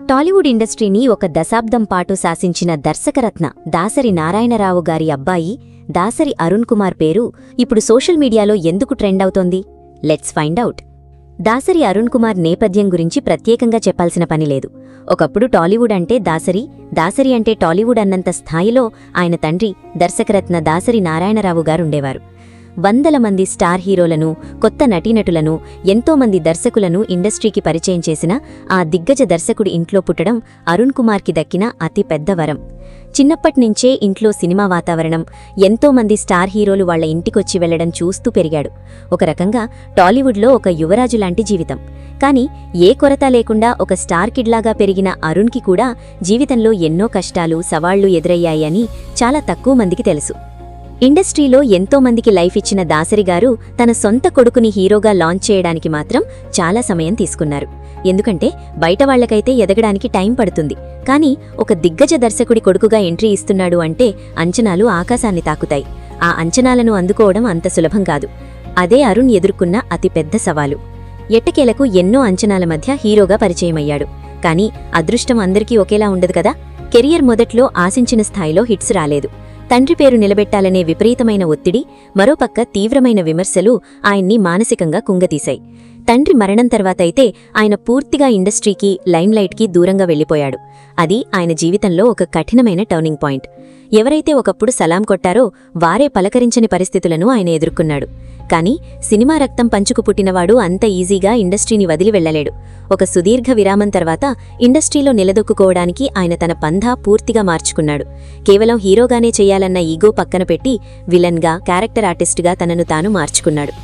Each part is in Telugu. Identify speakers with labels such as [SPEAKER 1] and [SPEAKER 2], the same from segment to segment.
[SPEAKER 1] టాలీవుడ్ ఇండస్ట్రీని ఒక దశాబ్దం పాటు శాసించిన దర్శకరత్న దాసరి నారాయణరావు గారి అబ్బాయి దాసరి అరుణ్ కుమార్ పేరు ఇప్పుడు సోషల్ మీడియాలో ఎందుకు ట్రెండ్ అవుతోంది? Let's find out. Dasari Arun Kumar నేపథ్యం గురించి ప్రత్యేకంగా చెప్పాల్సిన పనిలేదు. ఒకప్పుడు టాలీవుడ్ అంటే దాసరి అంటే టాలీవుడ్ అన్నంత స్థాయిలో ఆయన తండ్రి దర్శకరత్న దాసరి నారాయణరావు గారుండేవారు. వందల మంది స్టార్ హీరోలను, కొత్త నటీనటులను, ఎంతోమంది దర్శకులను ఇండస్ట్రీకి పరిచయం చేసిన ఆ దిగ్గజ దర్శకుడి ఇంట్లో పుట్టడం అరుణ్ కుమార్కి దక్కిన అతి పెద్ద వరం. చిన్నప్పట్నుంచే ఇంట్లో సినిమా వాతావరణం, ఎంతోమంది స్టార్ హీరోలు వాళ్ల ఇంటికొచ్చి వెళ్లడం చూస్తూ పెరిగాడు. ఒక రకంగా టాలీవుడ్లో ఒక యువరాజు లాంటి జీవితం. కానీ ఏ కొరత లేకుండా ఒక స్టార్ కిడ్లాగా పెరిగిన అరుణ్కి కూడా జీవితంలో ఎన్నో కష్టాలు, సవాళ్లు ఎదురయ్యాయని చాలా తక్కువ మందికి తెలుసు. ఇండస్ట్రీలో ఎంతోమందికి లైఫ్ ఇచ్చిన దాసరిగారు తన సొంత కొడుకుని హీరోగా లాంచ్ చేయడానికి మాత్రం చాలా సమయం తీసుకున్నారు. ఎందుకంటే బయటవాళ్లకైతే ఎదగడానికి టైం పడుతుంది. కానీ ఒక దిగ్గజ దర్శకుడి కొడుకుగా ఎంట్రీ ఇస్తున్నాడు అంటే అంచనాలు ఆకాశాన్ని తాకుతాయి. ఆ అంచనాలను అందుకోవడం అంత సులభం కాదు. అదే అరుణ్ ఎదుర్కొన్న అతిపెద్ద సవాలు. ఎట్టకేలకు ఎన్నో అంచనాల మధ్య హీరోగా పరిచయమయ్యాడు. కానీ అదృష్టం అందరికీ ఒకేలా ఉండదు కదా. కెరియర్ మొదట్లో ఆశించిన స్థాయిలో హిట్స్ రాలేదు. తండ్రి పేరు నిలబెట్టాలనే విపరీతమైన ఒత్తిడి, మరోపక్క తీవ్రమైన విమర్శలు ఆయన్ని మానసికంగా కుంగతీశాయి. తండ్రి మరణం తర్వాతైతే ఆయన పూర్తిగా ఇండస్ట్రీకి, లైమ్లైట్కి దూరంగా వెళ్లిపోయాడు. అది ఆయన జీవితంలో ఒక కఠినమైన టర్నింగ్ పాయింట్. ఎవరైతే ఒకప్పుడు సలాం కొట్టారో వారే పలకరించని పరిస్థితులను ఆయన ఎదుర్కొన్నాడు. కానీ సినిమా రక్తం పంచుకు పుట్టినవాడు అంత ఈజీగా ఇండస్ట్రీని వదిలి వెళ్లలేడు. ఒక సుదీర్ఘ విరామం తర్వాత ఇండస్ట్రీలో నిలదొక్కుకోవడానికి ఆయన తన పంథా పూర్తిగా మార్చుకున్నాడు. కేవలం హీరోగానే చెయ్యాలన్న ఈగో పక్కన పెట్టి విలన్గా, క్యారెక్టర్ ఆర్టిస్టుగా తనను తాను మార్చుకున్నాడు.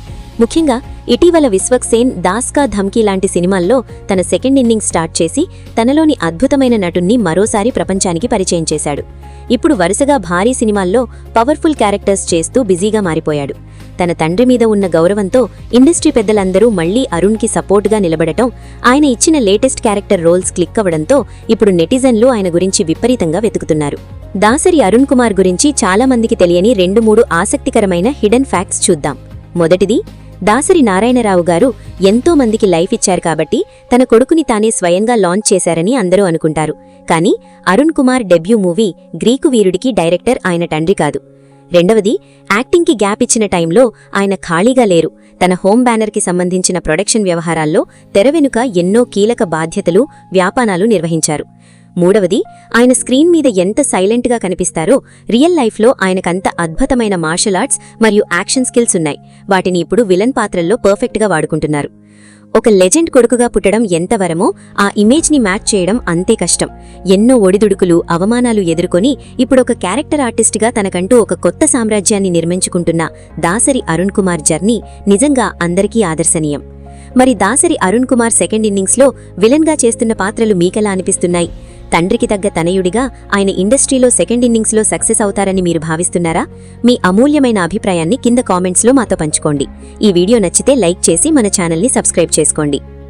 [SPEAKER 1] ముఖ్యంగా ఇటీవల విశ్వక్సేన్, దాస్ కా ధమ్కీ లాంటి సినిమాల్లో తన సెకండ్ ఇన్నింగ్స్ స్టార్ట్ చేసి తనలోని అద్భుతమైన నటుణ్ణి మరోసారి ప్రపంచానికి పరిచయం చేశాడు. ఇప్పుడు వరుసగా భారీ సినిమాల్లో పవర్ఫుల్ క్యారెక్టర్స్ చేస్తూ బిజీగా మారిపోయాడు. తన తండ్రి మీద ఉన్న గౌరవంతో ఇండస్ట్రీ పెద్దలందరూ మళ్లీ అరుణ్కి సపోర్ట్గా నిలబడటం, ఆయన ఇచ్చిన లేటెస్ట్ క్యారెక్టర్ రోల్స్ క్లిక్ అవ్వడంతో ఇప్పుడు నెటిజన్లు ఆయన గురించి విపరీతంగా వెతుకుతున్నారు. దాసరి అరుణ్ కుమార్ గురించి చాలామందికి తెలియని 2-3 ఆసక్తికరమైన హిడెన్ ఫ్యాక్ట్స్ చూద్దాం. మొదటిది, దాసరి నారాయణరావు గారు ఎంతో మందికి లైఫ్ ఇచ్చారు కాబట్టి తన కొడుకుని తానే స్వయంగా లాంచ్ చేశారని అందరూ అనుకుంటారు. కానీ అరుణ్ కుమార్ డెబ్యూ మూవీ గ్రీకు వీరుడికి డైరెక్టర్ ఆయన తండ్రి కాదు. రెండవది, యాక్టింగ్కి గ్యాప్ ఇచ్చిన టైంలో ఆయన ఖాళీగా లేరు. తన హోమ్ బ్యానర్కి సంబంధించిన ప్రొడక్షన్ వ్యవహారాల్లో తెరవెనుక ఎన్నో కీలక బాధ్యతలు, వ్యాపానాలు నిర్వహించారు. మూడవది, ఆయన స్క్రీన్ మీద ఎంత సైలెంట్గా కనిపిస్తారో రియల్ లైఫ్లో ఆయనకంత అద్భుతమైన మార్షల్ ఆర్ట్స్ మరియు యాక్షన్ స్కిల్స్ ఉన్నాయి. వాటిని ఇప్పుడు విలన్ పాత్రల్లో పర్ఫెక్ట్గా వాడుకుంటున్నారు. ఒక లెజెండ్ కొడుకుగా పుట్టడం ఎంత వరమో ఆ ఇమేజ్ని మ్యాచ్ చేయడం అంతే కష్టం. ఎన్నో ఒడిదుడుకులు, అవమానాలు ఎదుర్కొని ఇప్పుడొక క్యారెక్టర్ ఆర్టిస్ట్గా తనకంటూ ఒక కొత్త సామ్రాజ్యాన్ని నిర్మించుకుంటున్న దాసరి అరుణ్ కుమార్ జర్నీ నిజంగా అందరికీ ఆదర్శనీయం. మరి దాసరి అరుణ్ కుమార్ సెకండ్ ఇన్నింగ్స్లో విలన్గా చేస్తున్న పాత్రలు మీకెలా అనిపిస్తున్నాయి? తండ్రికి తగ్గ తనయుడిగా ఆయన ఇండస్ట్రీలో సెకండ్ ఇన్నింగ్స్లో సక్సెస్ అవుతారని మీరు భావిస్తున్నారా? మీ అమూల్యమైన అభిప్రాయాన్ని కింద కామెంట్స్లో మాతో పంచుకోండి. ఈ వీడియో నచ్చితే లైక్ చేసి మన ఛానల్ని సబ్స్క్రైబ్ చేసుకోండి.